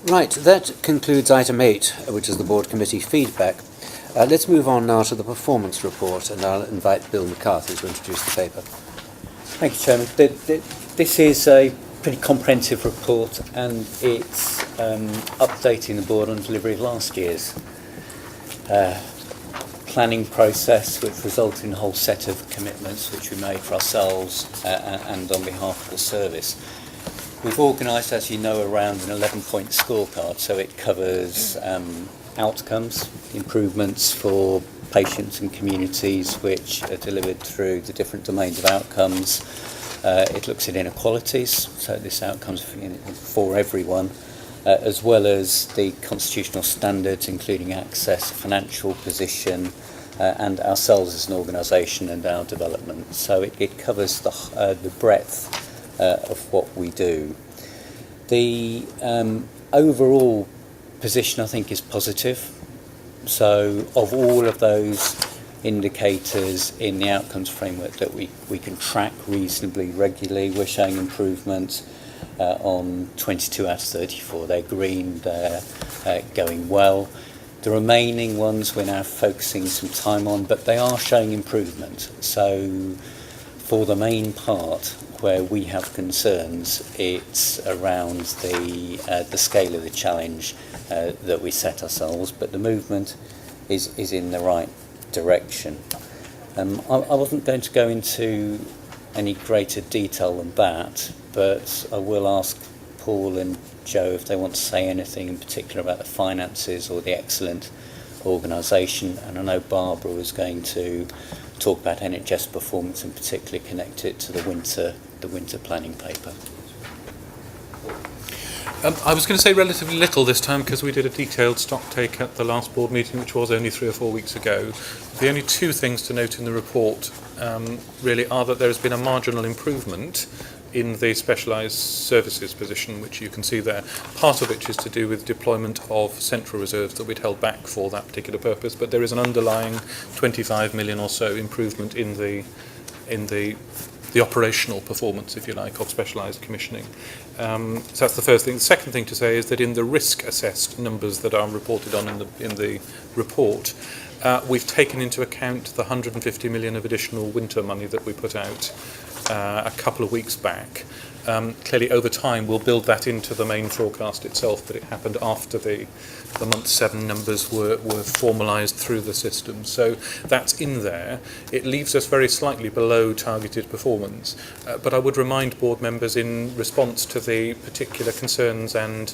Right, that concludes item 8, which is the board committee feedback. Let's move on now to the performance report, and I'll invite Bill McCarthy to introduce the paper. Thank you, Chairman. This is a pretty comprehensive report, and it's updating the board on delivery of last year's planning process, which resulted in a whole set of commitments which we made for ourselves and on behalf of the service. We've organised, as you know, around an 11-point scorecard, so it covers outcomes, improvements for patients and communities which are delivered through the different domains of outcomes. It looks at inequalities, so this outcomes for everyone, as well as the constitutional standards, including access, financial position, and ourselves as an organisation and our development. So it covers the breadth of what we do. The overall position, I think, is positive. So of all of those indicators in the outcomes framework that we can track reasonably regularly, we're showing improvement on 22 out of 34. They're green, they're going well. The remaining ones we're now focusing some time on, but they are showing improvement. So for the main part where we have concerns, it's around the scale of the challenge that we set ourselves, but the movement is in the right direction. I wasn't going to go into any greater detail than that, but I will ask Paul and Joe if they want to say anything in particular about the finances or the excellent organisation, and I know Barbara was going to talk about NHS performance and particularly connect it to the winter planning paper. I was going to say relatively little this time because we did a detailed stock take at the last board meeting, which was only 3 or 4 weeks ago. The only two things to note in the report really are that there has been a marginal improvement in the specialised services position, which you can see there. Part of which is to do with deployment of central reserves that we'd held back for that particular purpose, but there is an underlying 25 million or so improvement in the operational performance, if you like, of specialised commissioning. So that's the first thing. The second thing to say is that in the risk-assessed numbers that are reported on in the report, we've taken into account the 150 million of additional winter money that we put out a couple of weeks back. Clearly, over time, we'll build that into the main forecast itself, but it happened after the month 7 numbers were formalised through the system. So that's in there. It leaves us very slightly below targeted performance. But I would remind board members in response to the particular concerns and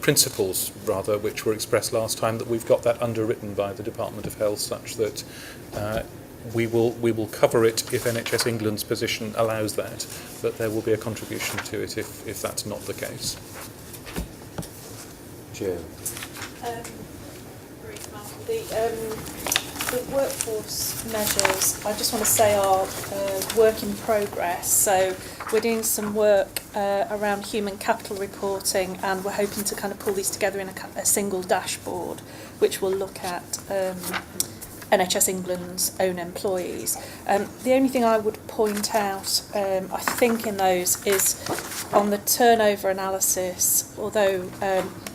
principles, rather, which were expressed last time, that we've got that underwritten by the Department of Health such that we will cover it if NHS England's position allows that, but there will be a contribution to it if that's not the case. Joe. The workforce measures, I just want to say, are work in progress. So we're doing some work around human capital reporting, and we're hoping to kind of pull these together in a single dashboard, which will look at NHS England's own employees. The only thing I would point out, I think, in those is on the turnover analysis, although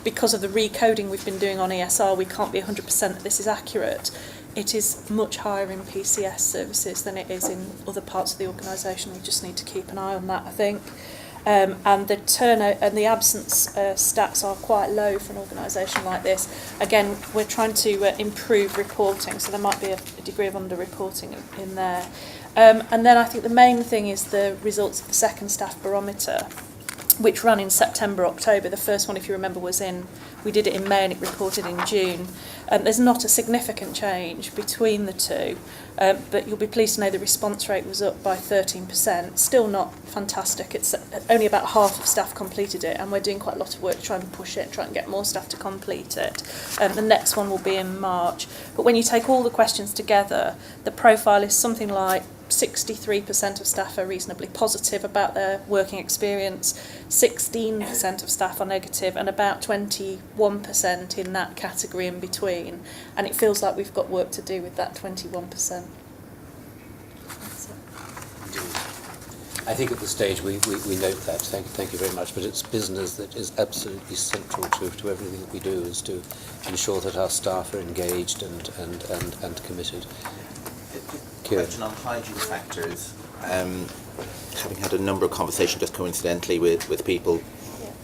because of the recoding we've been doing on ESR, we can't be 100% that this is accurate. It is much higher in PCS services than it is in other parts of the organisation. We just need to keep an eye on that, I think. And the turnover and the absence stats are quite low for an organisation like this. Again, we're trying to improve reporting, so there might be a degree of under-reporting in there. And then I think the main thing is the results of the second staff barometer, which ran in September, October. The first one, if you remember, we did it in May and it reported in June. There's not a significant change between the two, but you'll be pleased to know the response rate was up by 13%. Still not fantastic. It's only about half of staff completed it, and we're doing quite a lot of work to try and push it, try and get more staff to complete it. The next one will be in March. But when you take all the questions together, the profile is something like 63% of staff are reasonably positive about their working experience, 16% of staff are negative, and about 21% in that category in between. And it feels like we've got work to do with that 21%. I think at this stage we note that. Thank you very much. But it's business that is absolutely central to everything that we do, is to ensure that our staff are engaged and committed. Kieran. Question on hygiene factors. Having had a number of conversations just coincidentally with people,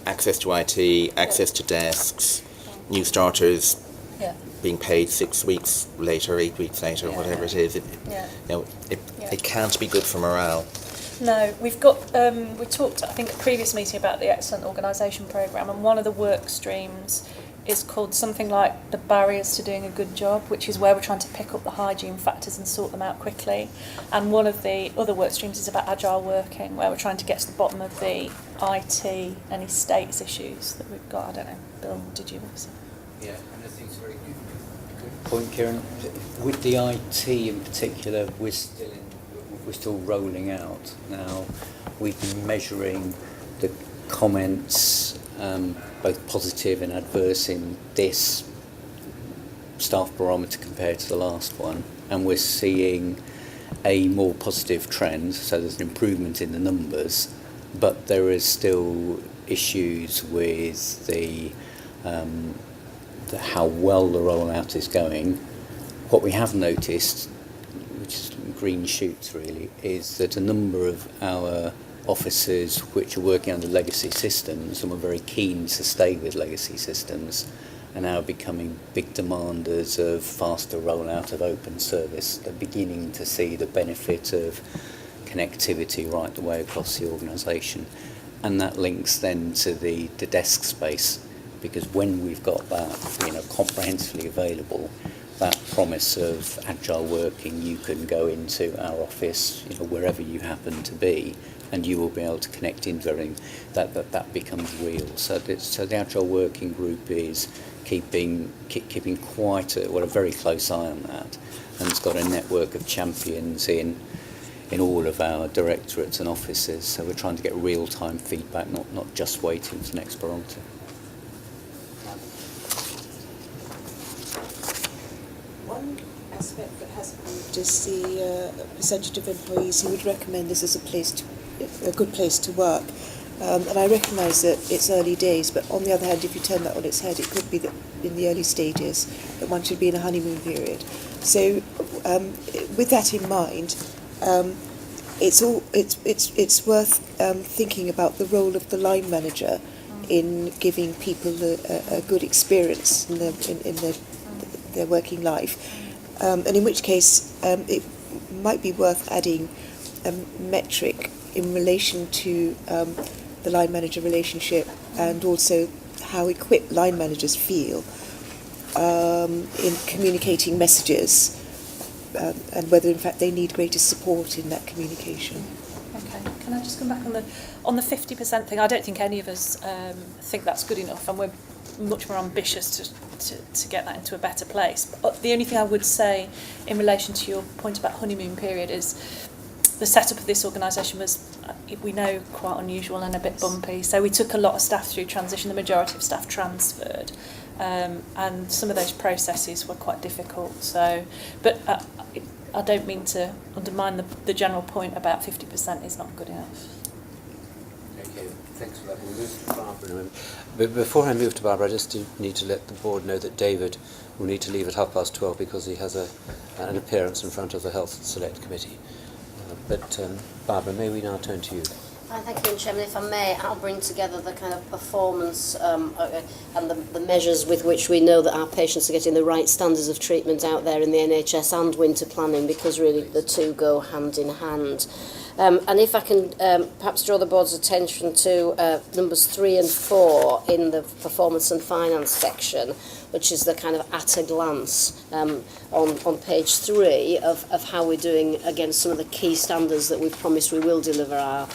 access to IT, access to desks, new starters being paid 6 weeks later, 8 weeks later, whatever it is. It can't be good for morale. No, we've got, we talked, I think, at a previous meeting about the Excellent Organisation Programme, and one of the work streams is called something like the barriers to doing a good job, which is where we're trying to pick up the hygiene factors and sort them out quickly. And one of the other work streams is about agile working, where we're trying to get to the bottom of the IT, any status issues that we've got. I don't know, Bill, did you want to say? Yeah, and I think it's a very good point, Kieran. With the IT in particular, we're still rolling out now. We've been measuring the comments, both positive and adverse, in this staff barometer compared to the last one, and we're seeing a more positive trend, so there's an improvement in the numbers, but there is still issues with the how well the rollout is going. What we have noticed, which is green shoots really, is that a number of our officers which are working under legacy systems and were very keen to stay with legacy systems are now becoming big demanders of faster rollout of open service. They're beginning to see the benefit of connectivity right the way across the organisation, and that links then to the desk space, because when we've got that comprehensively available, that promise of agile working, you can go into our office wherever you happen to be, and you will be able to connect into everything. That becomes real. So the agile working group is keeping quite a very close eye on that, and it's got a network of champions in all of our directorates and offices. So we're trying to get real-time feedback, not just waiting for the next barometer. One aspect that hasn't moved is the percentage of employees who would recommend this as a good place to work. And I recognise that it's early days, but on the other hand, if you turn that on its head, it could be that in the early stages that one should be in a honeymoon period. So, with that in mind, it's worth thinking about the role of the line manager in giving people a good experience in their working life, and in which case it might be worth adding a metric in relation to the line manager relationship, and also how equipped line managers feel in communicating messages, and whether in fact they need greater support in that communication. Okay, can I just come back on the 50% thing? I don't think any of us think that's good enough, and we're much more ambitious to get that into a better place. But the only thing I would say in relation to your point about honeymoon period is the setup of this organisation was, we know, quite unusual and a bit bumpy. So we took a lot of staff through transition. The majority of staff transferred, and some of those processes were quite difficult. So, but I don't mean to undermine the general point about 50% is not good enough. Okay, thanks for that. We'll move to Barbara in a moment. But before I move to Barbara, I just need to let the board know that David will need to leave at 12:30 because he has an appearance in front of the Health Select Committee. But Barbara, may we now turn to you? Thank you, Chairman. If I may, I'll bring together the kind of performance and the measures with which we know that our patients are getting the right standards of treatment out there in the NHS and winter planning, because really the two go hand in hand. And if I can perhaps draw the board's attention to numbers 3 and 4 in the performance and finance section, which is the kind of at a glance on page 3 of how we're doing against some of the key standards that we've promised we will deliver our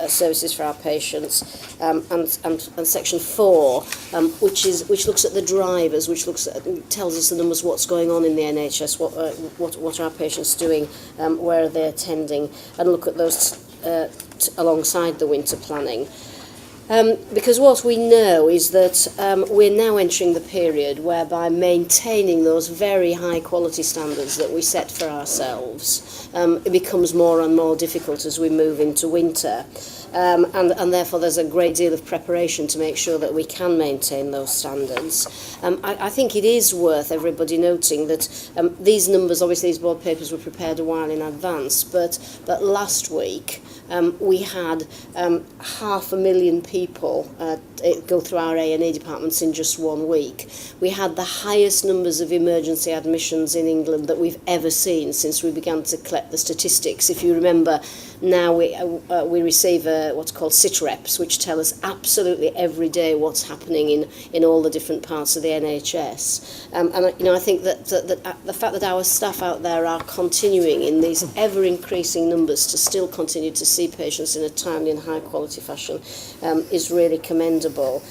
services for our patients, and section 4, which looks at the drivers, which tells us the numbers, what's going on in the NHS, what are our patients doing, where are they attending, and look at those alongside the winter planning. Because what we know is that we're now entering the period whereby maintaining those very high quality standards that we set for ourselves it becomes more and more difficult as we move into winter. And therefore there's a great deal of preparation to make sure that we can maintain those standards. I think it is worth everybody noting that these numbers, obviously these board papers were prepared a while in advance, but last week we had 500,000 people go through our A&E departments in just 1 week. We had the highest numbers of emergency admissions in England that we've ever seen since we began to collect the statistics. If you remember, now we receive what's called SITREPs, which tell us absolutely every day what's happening in all the different parts of the NHS. And I think that the fact that our staff out there are continuing in these ever-increasing numbers to still continue to see patients in a timely and high-quality fashion is really commendable.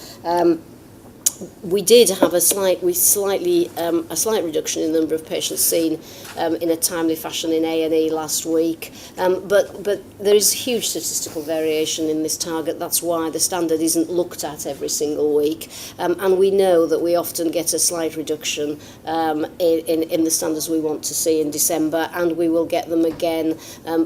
We did have a slight reduction in the number of patients seen in a timely fashion in A&E last week, but there is huge statistical variation in this target. That's why the standard isn't looked at every single week, and we know that we often get a slight reduction in the standards we want to see in December, and we will get them again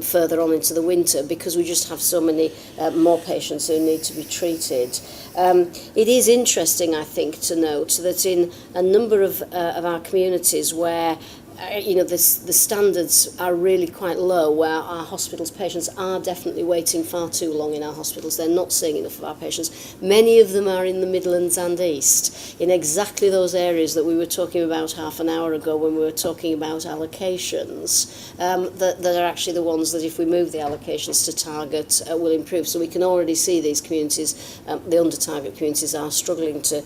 further on into the winter because we just have so many more patients who need to be treated. It is interesting, I think, to note that in a number of our communities where the standards are really quite low, where our hospitals patients are definitely waiting far too long in our hospitals. They're not seeing enough of our patients. Many of them are in the Midlands and East, in exactly those areas that we were talking about half an hour ago when we were talking about allocations, that are actually the ones that if we move the allocations to target will improve. So we can already see these communities, the under-target communities, are struggling to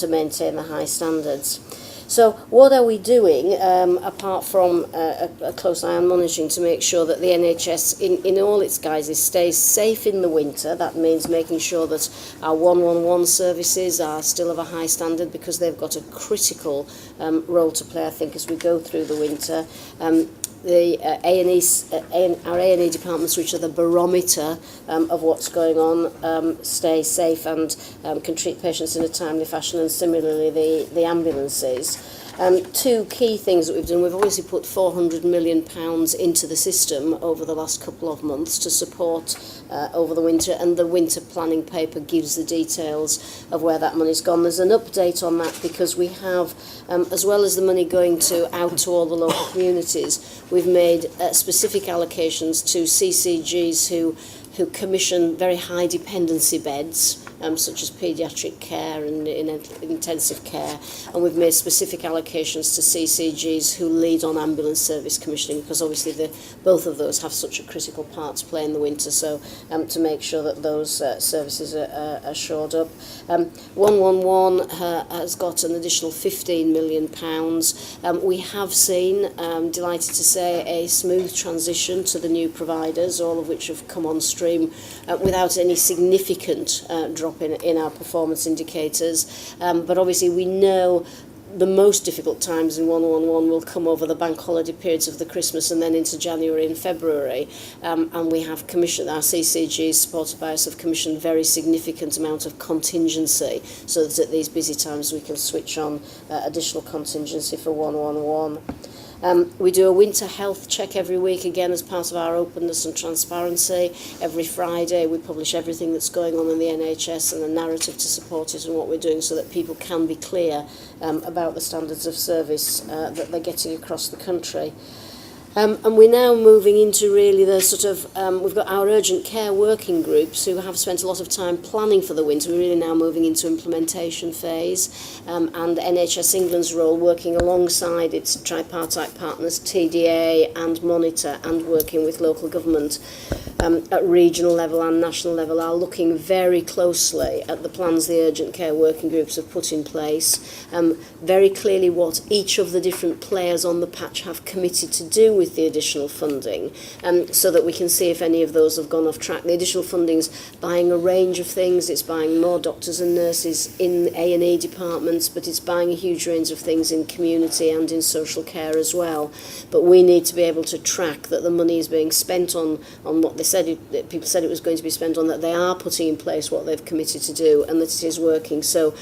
maintain the high standards. So what are we doing, apart from a close eye on monitoring, to make sure that the NHS, in all its guises, stays safe in the winter? That means making sure that our 111 services are still of a high standard, because they've got a critical role to play, I think, as we go through the winter. The our A&E departments, which are the barometer of what's going on, stay safe and can treat patients in a timely fashion, and similarly the ambulances. Two key things that we've done: we've obviously put £400 million into the system over the last couple of months to support over the winter, and the winter planning paper gives the details of where that money's gone. There's an update on that because we have, as well as the money going out to all the local communities, we've made specific allocations to CCGs who commission very high dependency beds, such as paediatric care and in intensive care, and we've made specific allocations to CCGs who lead on ambulance service commissioning, because obviously both of those have such a critical part to play in the winter, so to make sure that those services are shored up. 111 has got an additional £15 million. We have seen, delighted to say, a smooth transition to the new providers, all of which have come on stream without any significant drop in our performance indicators. But obviously we know the most difficult times in 111 will come over the bank holiday periods of the Christmas and then into January and February. And we have commissioned, our CCGs supported by us have commissioned very significant amount of contingency, so that at these busy times we can switch on additional contingency for 111. We do a winter health check every week, again as part of our openness and transparency. Every Friday we publish everything that's going on in the NHS and a narrative to support it and what we're doing, so that people can be clear about the standards of service that they're getting across the country. And we're now moving into really the sort of, we've got our urgent care working groups who have spent a lot of time planning for the winter. We're really now moving into implementation phase, and NHS England's role, working alongside its tripartite partners, TDA and Monitor, and working with local government at regional level and national level, are looking very closely at the plans the urgent care working groups have put in place, very clearly what each of the different players on the patch have committed to do with the additional funding, so that we can see if any of those have gone off track. The additional funding's buying a range of things. It's buying more doctors and nurses in A&E departments, but it's buying a huge range of things in community and in social care as well. But we need to be able to track that the money is being spent on what this people said it was going to be spent on, that they are putting in place what they've committed to do and that it is working. So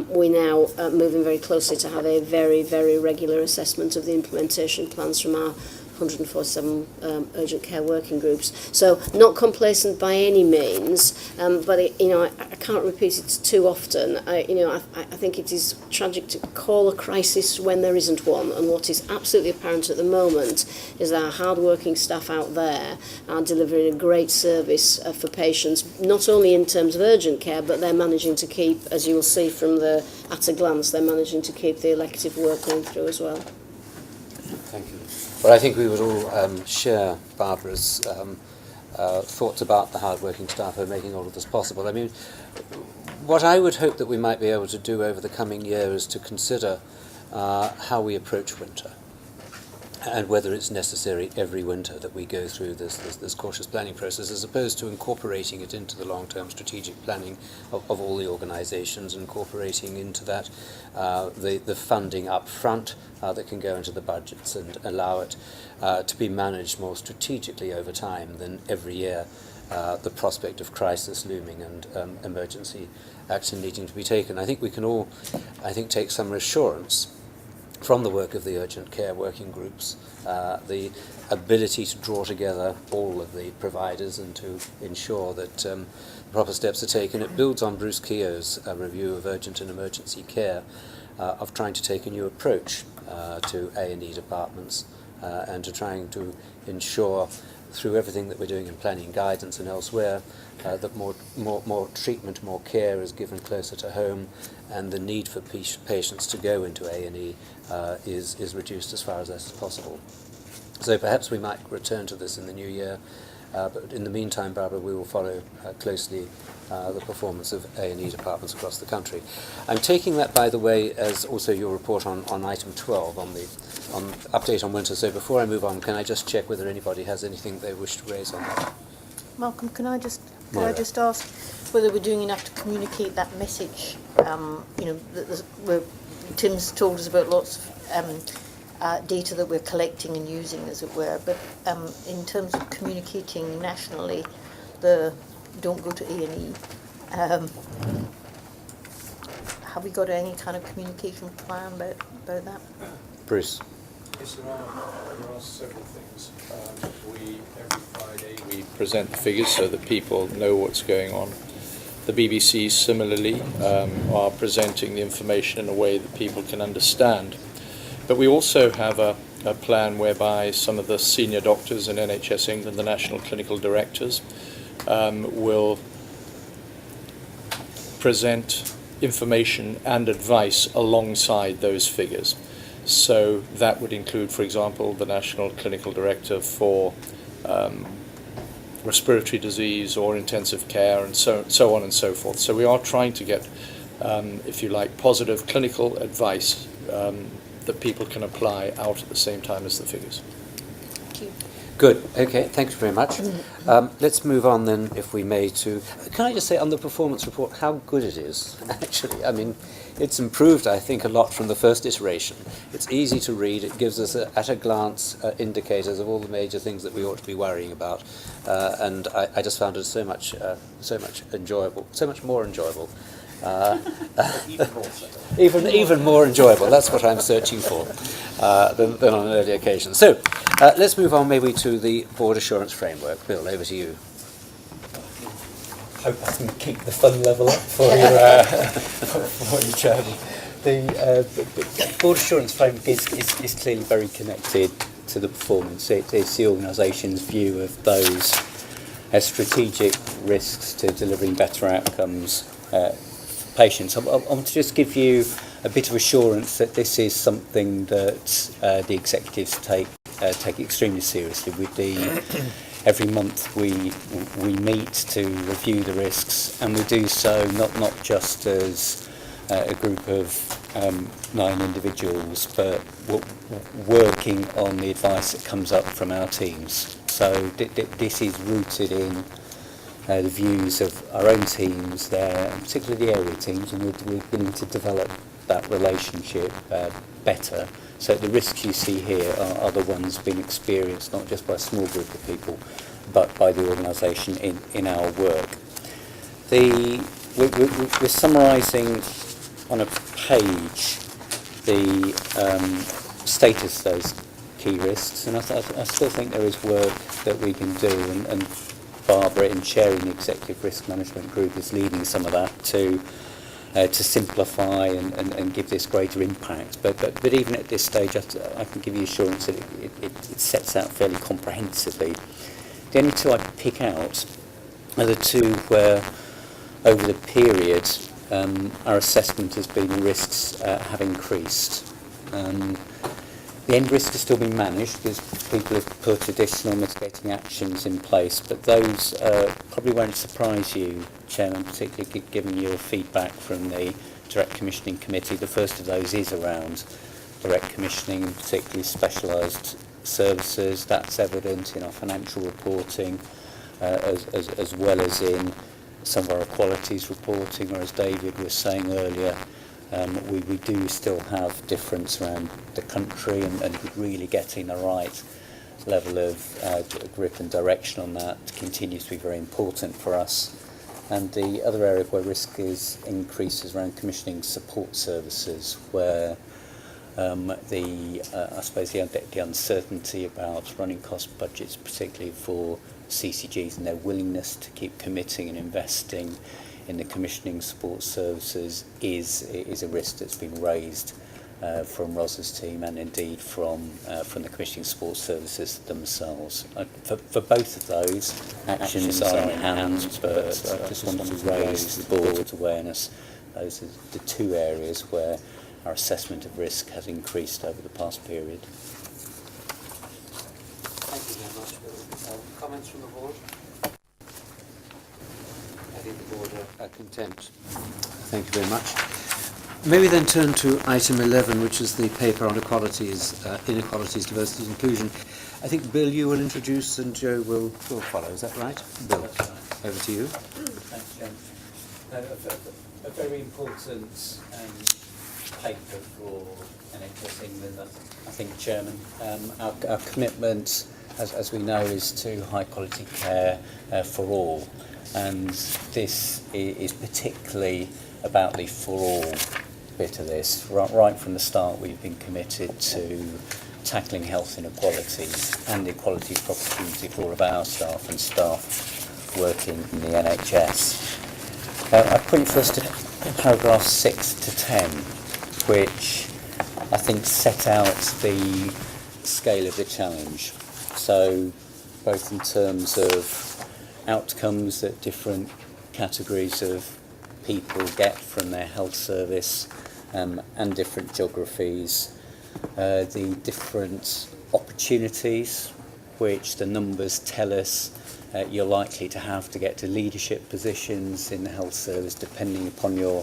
we now moving very closely to have a very, very regular assessment of the implementation plans from our 147 urgent care working groups. So not complacent by any means, but I can't repeat it too often. I think it is tragic to call a crisis when there isn't one, and what is absolutely apparent at the moment is that our hard-working staff out there are delivering a great service for patients, not only in terms of urgent care, but they're managing to keep, as you will see from the at a glance, they're managing to keep the elective work going through as well. Thank you. Well, I think we would all share Barbara's thoughts about the hard-working staff who are making all of this possible. I mean, what I would hope that we might be able to do over the coming year is to consider how we approach winter, and whether it's necessary every winter that we go through this cautious planning process, as opposed to incorporating it into the long-term strategic planning of all the organisations, incorporating into that the funding up front that can go into the budgets and allow it to be managed more strategically over time than every year the prospect of crisis looming and emergency action needing to be taken. I think we can all, take some reassurance from the work of the urgent care working groups, the ability to draw together all of the providers and to ensure that proper steps are taken. It builds on Bruce Keogh's review of urgent and emergency care, of trying to take a new approach to A&E departments and to trying to ensure through everything that we're doing in planning guidance and elsewhere that more treatment, more care is given closer to home, and the need for patients to go into A&E is reduced as far as that is possible. So perhaps we might return to this in the new year, but in the meantime, Barbara, we will follow closely the performance of A&E departments across the country. I'm taking that, by the way, as also your report on item 12, on update on winter. So before I move on, can I just check whether anybody has anything they wish to raise on that? Malcolm, can I just ask whether we're doing enough to communicate that message? Tim's told us about lots of data that we're collecting and using, as it were, but in terms of communicating nationally, the don't go to A&E, have we got any kind of communication plan about that? Bruce. Yes, there are several things. Every Friday we present the figures so that people know what's going on. The BBC similarly are presenting the information in a way that people can understand. But we also have a plan whereby some of the senior doctors in NHS England, the national clinical directors, will present information and advice alongside those figures. So that would include, for example, the national clinical director for respiratory disease or intensive care, and so on and so forth. So we are trying to get, if you like, positive clinical advice that people can apply out at the same time as the figures. Thank you. Good. Okay. Thank you very much. Let's move on then, if we may, to... Can I just say on the performance report how good it is, actually? I mean, it's improved, I think, a lot from the first iteration. It's easy to read. It gives us, at a glance, indicators of all the major things that we ought to be worrying about. And I just found it so much enjoyable, so much more enjoyable. Even more enjoyable. That's what I'm searching for than on an earlier occasion. So let's move on maybe to the board assurance framework. Bill, over to you. Hope I can keep the fun level up for you, Chairman. The board assurance framework is clearly very connected to the performance. It's the organisation's view of those strategic risks to delivering better outcomes patients. I want to just give you a bit of assurance that this is something that the executives take extremely seriously. Every month we meet to review the risks, and we do so not just as a group of 9 individuals, but working on the advice that comes up from our teams. So this is rooted in the views of our own teams there, and particularly the area teams, and we're beginning to develop that relationship better. So the risks you see here are the ones being experienced not just by a small group of people, by the organisation in our work. We're summarising on a page the status of those key risks, and I still think there is work that we can do, and Barbara, in chairing the Executive Risk Management Group, is leading some of that to simplify and give this greater impact. But even at this stage, I can give you assurance that it sets out fairly comprehensively. The only two I pick out are the two where, over the period, our assessment has been risks have increased. The end risk has still been managed because people have put additional mitigating actions in place, but those probably won't surprise you, Chairman, particularly given your feedback from the Direct Commissioning Committee. The first of those is around direct commissioning, particularly specialised services. That's evident in our financial reporting, as well as in some of our equalities reporting, or as David was saying earlier, we do still have difference around the country, and really getting the right level of grip and direction on that continues to be very important for us. And the other area where risk is increases around commissioning support services, where I suppose the uncertainty about running cost budgets, particularly for CCGs, and their willingness to keep committing and investing in the commissioning support services is a risk that's been raised from Ros's team, and indeed from the commissioning support services themselves. For both of those, actions are in hand, but I just want to raise the board's awareness. Those are the two areas where our assessment of risk has increased over the past period. Thank you very much. Comments from the board? I think the board are content. Thank you very much. May we then turn to item 11, which is the paper on equalities, inequalities, diversity and inclusion. I think, Bill, you will introduce and Joe will follow. Is that right? Bill, over to you. Thanks, Jen. A very important paper for NHS England, I think, Chairman. Our commitment, as we know, is to high quality care for all, and this is particularly about the for all bit of this. Right from the start, we've been committed to tackling health inequalities and equality of opportunity for all of our staff and staff working in the NHS. I point first to paragraphs 6 to 10, which I think set out the scale of the challenge. So both in terms of outcomes that different categories of people get from their health service, and different geographies, the different opportunities which the numbers tell us you're likely to have to get to leadership positions in the health service depending upon your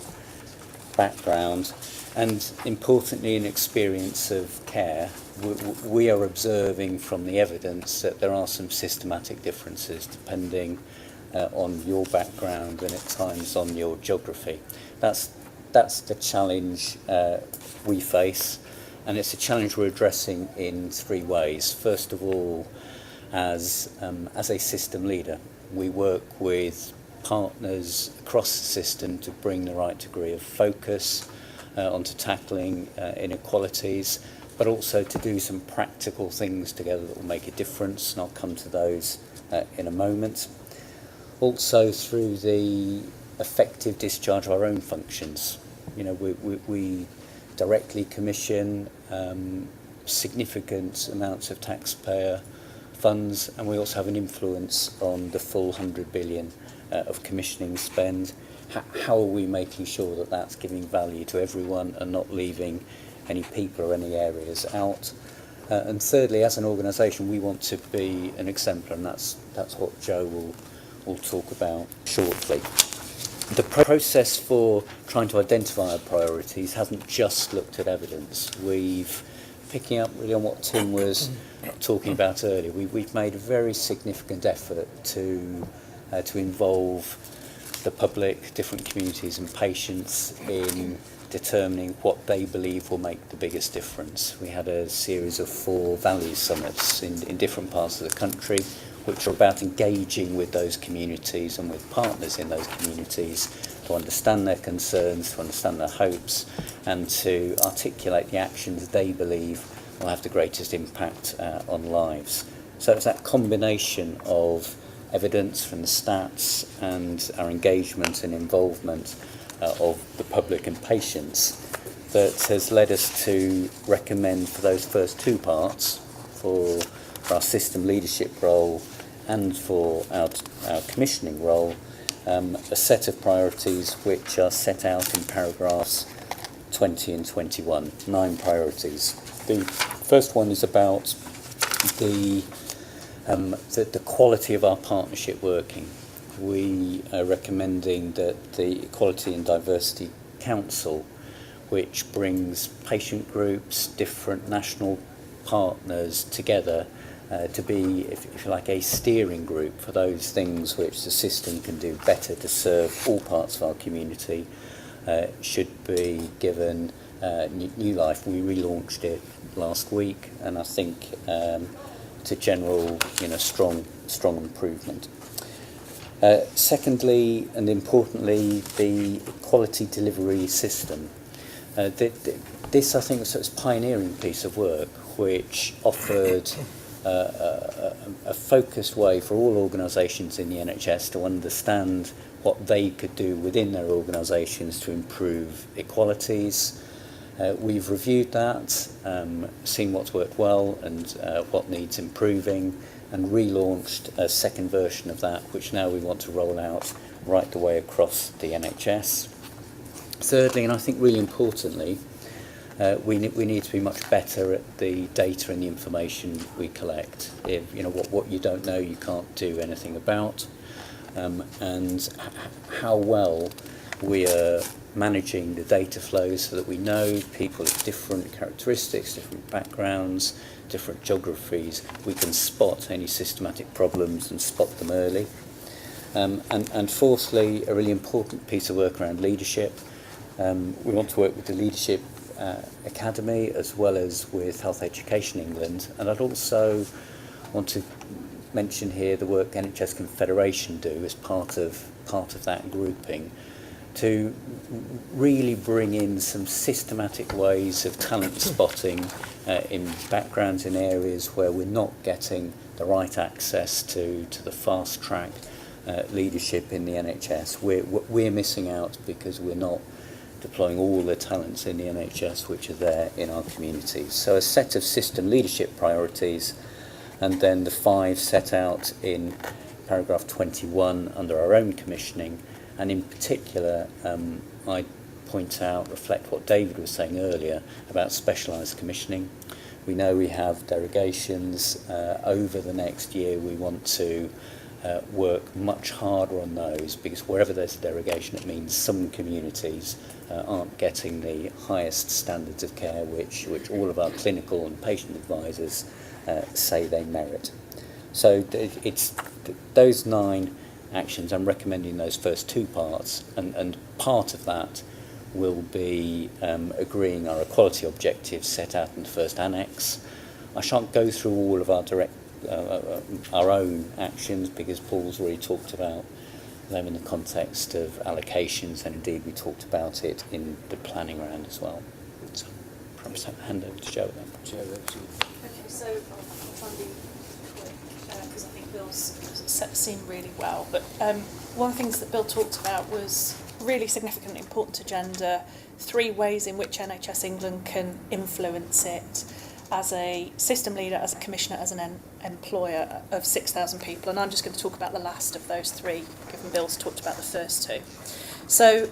background, and importantly in experience of care, we are observing from the evidence that there are some systematic differences depending on your background and at times on your geography. That's the challenge we face, and it's a challenge we're addressing in three ways. First of all, as a system leader, we work with partners across the system to bring the right degree of focus onto tackling inequalities, but also to do some practical things together that will make a difference, and I'll come to those in a moment. Also through the effective discharge of our own functions. You know, we directly commission significant amounts of taxpayer funds, and we also have an influence on the full 100 billion of commissioning spend. How are we making sure that that's giving value to everyone and not leaving any people or any areas out? And thirdly, as an organisation, we want to be an exemplar, and that's what Joe will talk about shortly. The process for trying to identify our priorities hasn't just looked at evidence. Picking up really on what Tim was talking about earlier, we've made a very significant effort to involve the public, different communities and patients in determining what they believe will make the biggest difference. We had a series of 4 value summits in different parts of the country. which are about engaging with those communities and with partners in those communities to understand their concerns, to understand their hopes, and to articulate the actions they believe will have the greatest impact on lives. So it's that combination of evidence from the stats and our engagement and involvement of the public and patients that has led us to recommend for those first two parts, for our system leadership role and for our commissioning role, a set of priorities which are set out in paragraphs 20 and 21, 9 priorities. The first one is about the quality of our partnership working. We are recommending that the Equality and Diversity Council, which brings patient groups, different national partners together to be, if you like, a steering group for those things which the system can do better to serve all parts of our community, should be given new life. We relaunched it last week, and I think it's a general, strong improvement. Secondly, and importantly, the quality delivery system. This, I think, was a pioneering piece of work which offered a focused way for all organisations in the NHS to understand what they could do within their organisations to improve equalities. We've reviewed that, seen what's worked well and what needs improving, and relaunched a second version of that, which now we want to roll out right the way across the NHS. Thirdly, and I think really importantly, we need to be much better at the data and the information we collect. If what you don't know, you can't do anything about, and how well we are managing the data flows so that we know people of different characteristics, different backgrounds, different geographies. We can spot any systematic problems and spot them early. And fourthly, a really important piece of work around leadership. We want to work with the Leadership Academy as well as with Health Education England, and I'd also want to mention here the work NHS Confederation do as part of that grouping, to really bring in some systematic ways of talent spotting in backgrounds in areas where we're not getting the right access to the fast track leadership in the NHS. We're missing out because we're not deploying all the talents in the NHS which are there in our communities. So a set of system leadership priorities, and then the 5 set out in paragraph 21 under our own commissioning, and in particular I point out, reflect what David was saying earlier about specialised commissioning. We know we have derogations. Over the next year we want to work much harder on those, because wherever there's a derogation, it means some communities aren't getting the highest standards of care which all of our clinical and patient advisors say they merit. So it's those 9 actions. I'm recommending those first 2 parts, and part of that will be agreeing our equality objectives set out in the first annex. I shan't go through all of our own actions, because Paul's already talked about them in the context of allocations, and indeed we talked about it in the planning round as well. So perhaps I'll hand over to Joe then. Joe, over to you. Okay, so I'll try and be quick, because I think Bill's set the scene really well. But one of the things that Bill talked about was really significant and important to gender, 3 ways in which NHS England can influence it as a system leader, as a commissioner, as an employer of 6,000 people. And I'm just going to talk about the last of those 3, given Bill's talked about the first 2. So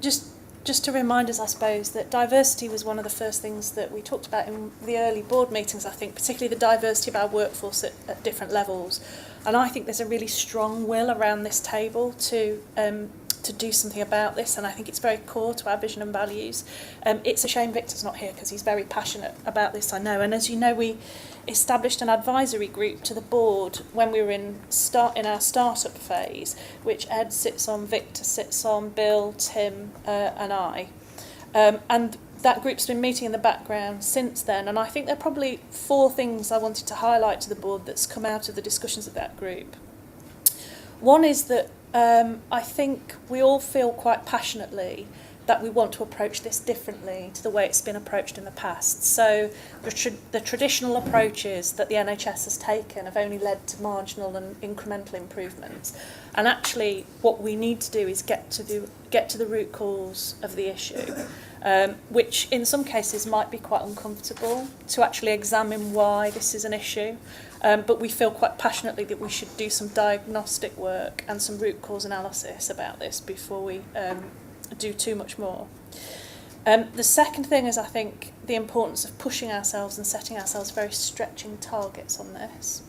just to remind us, I suppose, that diversity was one of the first things that we talked about in the early board meetings, I think, particularly the diversity of our workforce at different levels. And I think there's a really strong will around this table to do something about this, and I think it's very core to our vision and values. It's a shame Victor's not here, because he's very passionate about this, I know. And as you know, we established an advisory group to the board when we were in our startup phase, which Ed sits on, Victor sits on, Bill, Tim and I. And that group's been meeting in the background since then, and I think there are probably 4 things I wanted to highlight to the board that's come out of the discussions of that group. One is that I think we all feel quite passionately that we want to approach this differently to the way it's been approached in the past. So the traditional approaches that the NHS has taken have only led to marginal and incremental improvements. And actually what we need to do is get to the root cause of the issue, which in some cases might be quite uncomfortable, to actually examine why this is an issue. But we feel quite passionately that we should do some diagnostic work and some root cause analysis about this before we do too much more. The second thing is, I think, the importance of pushing ourselves and setting ourselves very stretching targets on this.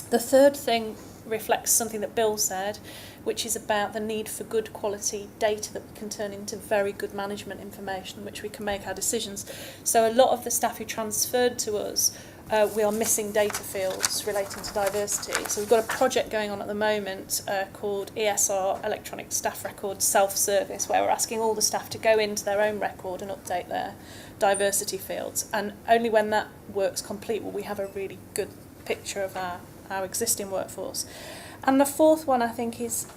The third thing reflects something that Bill said, which is about the need for good quality data that we can turn into very good management information, which we can make our decisions. So a lot of the staff who transferred to us, we are missing data fields relating to diversity. So we've got a project going on at the moment called ESR, Electronic Staff Record Self-Service, where we're asking all the staff to go into their own record and update their diversity fields. And only when that work's complete will we have a really good picture of our existing workforce. And the fourth one, I think, is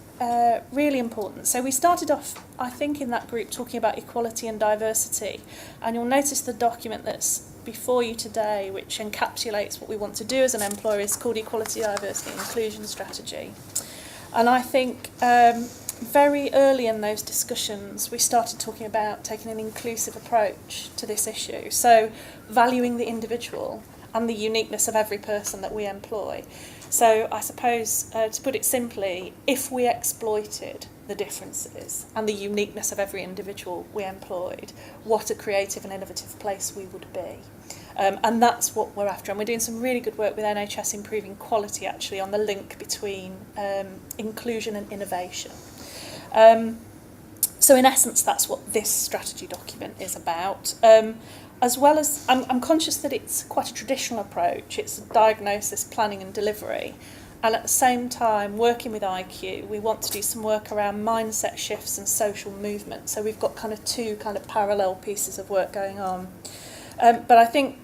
really important. So we started off, I think, in that group talking about equality and diversity. And you'll notice the document that's before you today, which encapsulates what we want to do as an employer, is called Equality, Diversity and Inclusion Strategy. And I think very early in those discussions, we started talking about taking an inclusive approach to this issue. So valuing the individual and the uniqueness of every person that we employ. So I suppose, to put it simply, if we exploited the differences and the uniqueness of every individual we employed, what a creative and innovative place we would be. And that's what we're after. And we're doing some really good work with NHS improving quality, actually, on the link between inclusion and innovation. So in essence, that's what this strategy document is about. As well as, I'm conscious that it's quite a traditional approach. It's diagnosis, planning and delivery. And at the same time, working with IQ, we want to do some work around mindset shifts and social movement. So we've got kind of 2 kind of parallel pieces of work going on. But I think,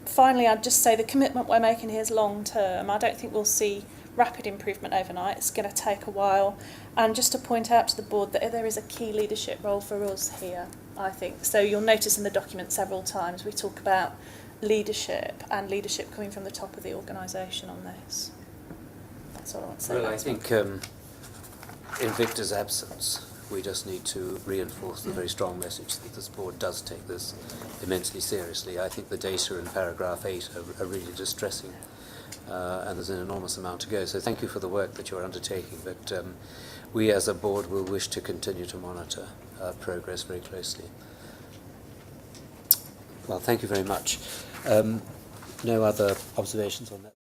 finally, I'd just say the commitment we're making here is long term. I don't think we'll see rapid improvement overnight. It's going to take a while. And just to point out to the board that there is a key leadership role for us here, I think. So you'll notice in the document several times we talk about leadership and leadership coming from the top of the organisation on this. That's all I want to say. Well, I think in Victor's absence, we just need to reinforce the very strong message that this board does take this immensely seriously. I think the data in paragraph 8 are really distressing, and there's an enormous amount to go. So thank you for the work that you're undertaking, but we as a board will wish to continue to monitor progress very closely. Well, thank you very much. No other observations on that?